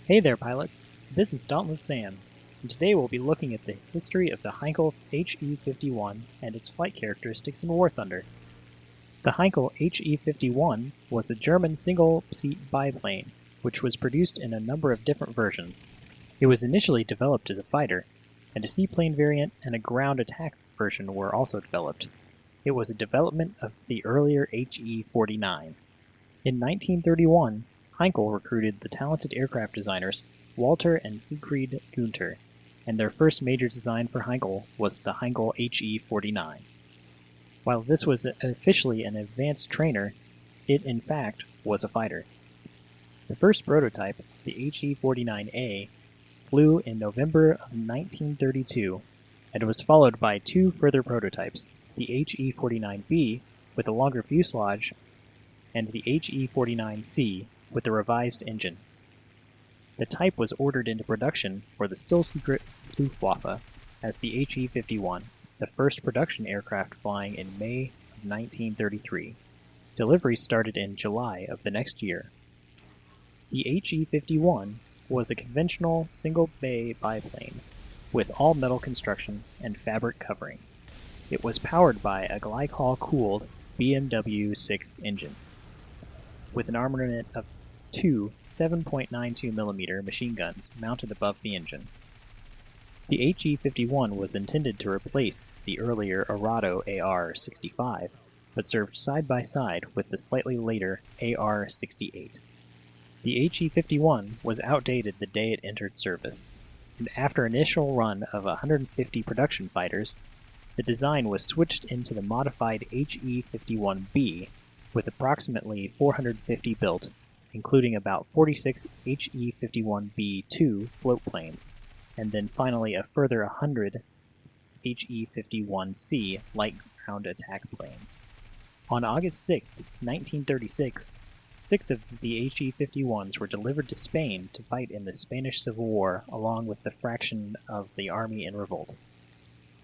Hey there, pilots! This is Dauntless Sam, and today we'll be looking at the history of the Heinkel He-51 and its flight characteristics in War Thunder. The Heinkel He-51 was a German single-seat biplane, which was produced in a number of different versions. It was initially developed as a fighter, and a seaplane variant and a ground attack version were also developed. It was a development of the earlier He-49. In 1931, Heinkel recruited the talented aircraft designers Walter and Siegfried Günther, and their first major design for Heinkel was the Heinkel He-49. While this was officially an advanced trainer, it in fact was a fighter. The first prototype, the He-49A, flew in November of 1932, and was followed by two further prototypes, the He-49B with a longer fuselage and the He-49C with the revised engine. The type was ordered into production for the still-secret Luftwaffe as the He-51, the first production aircraft flying in May of 1933. Deliveries started in July of the next year. The He-51 was a conventional single-bay biplane with all-metal construction and fabric covering. It was powered by a glycol-cooled BMW 6 engine, with an armament of two 7.92mm machine guns mounted above the engine. The He-51 was intended to replace the earlier Arado AR-65, but served side by side with the slightly later AR-68. The He-51 was outdated the day it entered service, and after an initial run of 150 production fighters, the design was switched into the modified He-51B, with approximately 450 built, including about 46 He-51B2 float planes, and then finally a further 100 He-51C light ground attack planes. On August 6, 1936, 6 of the He-51s were delivered to Spain to fight in the Spanish Civil War along with the fraction of the army in revolt.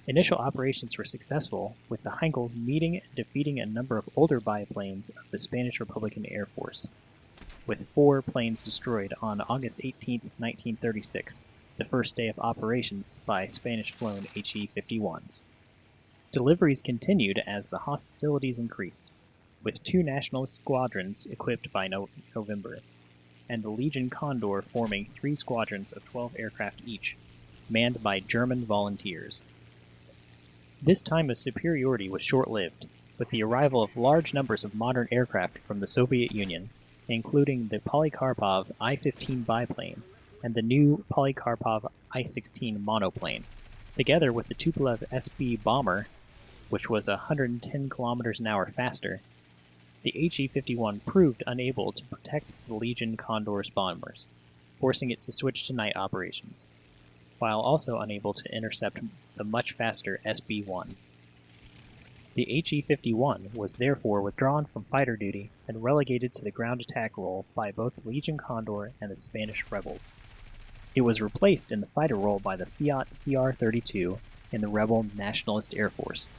Initial operations were successful, with the Heinkels meeting and defeating a number of older biplanes of the Spanish Republican Air Force, with 4 planes destroyed on August 18, 1936, the first day of operations by Spanish-flown He-51s. Deliveries continued as the hostilities increased, with 2 nationalist squadrons equipped by November, and the Legion Condor forming 3 squadrons of 12 aircraft each, manned by German volunteers. This time of superiority was short-lived, with the arrival of large numbers of modern aircraft from the Soviet Union, including the Polikarpov I-15 biplane and the new Polikarpov I-16 monoplane, together with the Tupolev SB bomber, which was 110 kilometers an hour faster. The He-51 proved unable to protect the Legion Condor's bombers, forcing it to switch to night operations, while also unable to intercept the much faster SB-1. The He-51 was therefore withdrawn from fighter duty and relegated to the ground attack role by both the Legion Condor and the Spanish rebels. It was replaced in the fighter role by the Fiat CR-32 in the rebel Nationalist Air Force,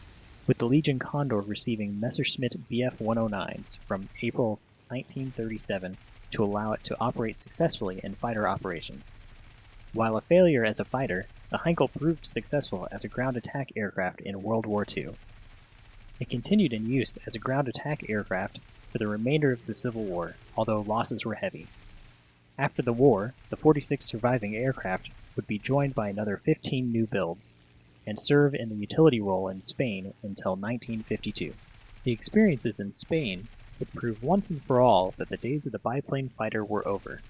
with the Legion Condor receiving Messerschmitt Bf-109s from April 1937 to allow it to operate successfully in fighter operations. While a failure as a fighter, the Heinkel proved successful as a ground attack aircraft in World War II. It continued in use as a ground attack aircraft for the remainder of the Civil War, although losses were heavy. After the war, the 46 surviving aircraft would be joined by another 15 new builds, and serve in the utility role in Spain until 1952. The experiences in Spain would prove once and for all that the days of the biplane fighter were over.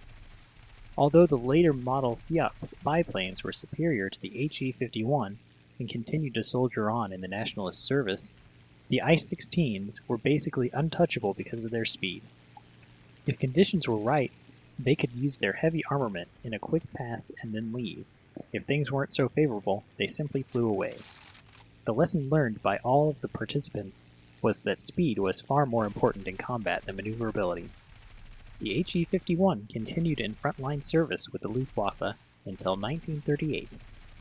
Although the later model Fiat biplanes were superior to the He-51 and continued to soldier on in the nationalist service, the I-16s were basically untouchable because of their speed. If conditions were right, they could use their heavy armament in a quick pass and then leave. If things weren't so favorable, they simply flew away. The lesson learned by all of the participants was that speed was far more important in combat than maneuverability. The He-51 continued in frontline service with the Luftwaffe until 1938,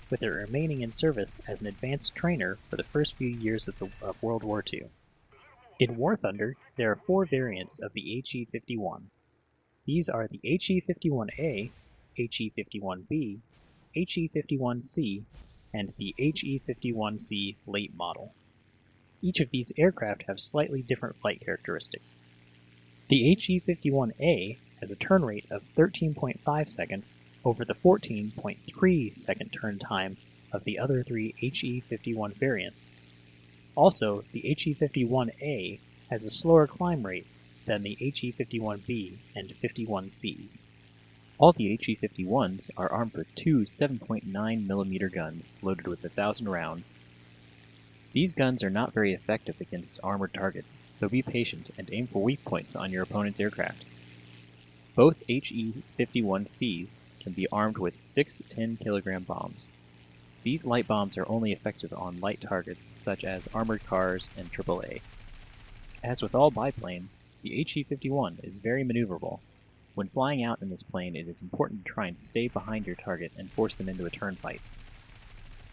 with it remaining in service as an advanced trainer for the first few years of World War II. In War Thunder, there are 4 variants of the He-51. These are the He-51A, HE-51B, HE-51C, and the HE-51C late model. Each of these aircraft have slightly different flight characteristics. The HE-51A has a turn rate of 13.5 seconds over the 14.3 second turn time of the other three HE-51 variants. Also, the HE-51A has a slower climb rate than the HE-51B and 51Cs. All the HE-51s are armed with two 7.9mm guns loaded with 1,000 rounds. These guns are not very effective against armored targets, so be patient and aim for weak points on your opponent's aircraft. Both HE-51Cs can be armed with 6 10-kilogram bombs. These light bombs are only effective on light targets such as armored cars and AAA. As with all biplanes, the HE-51 is very maneuverable. When flying out in this plane, it is important to try and stay behind your target and force them into a turn fight.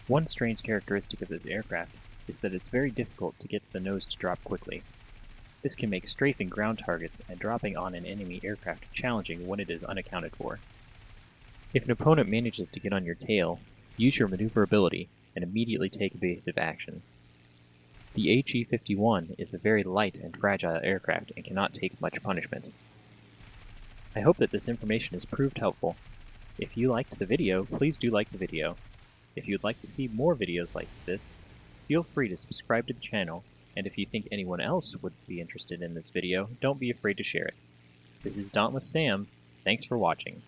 One strange characteristic of this aircraft is that it's very difficult to get the nose to drop quickly. This can make strafing ground targets and dropping on an enemy aircraft challenging when it is unaccounted for. If an opponent manages to get on your tail, use your maneuverability and immediately take evasive action. The HE-51 is a very light and fragile aircraft and cannot take much punishment. I hope that this information has proved helpful. If you liked the video, please do like the video. If you'd like to see more videos like this, feel free to subscribe to the channel, and if you think anyone else would be interested in this video, don't be afraid to share it. This is Dauntless Sam. Thanks for watching.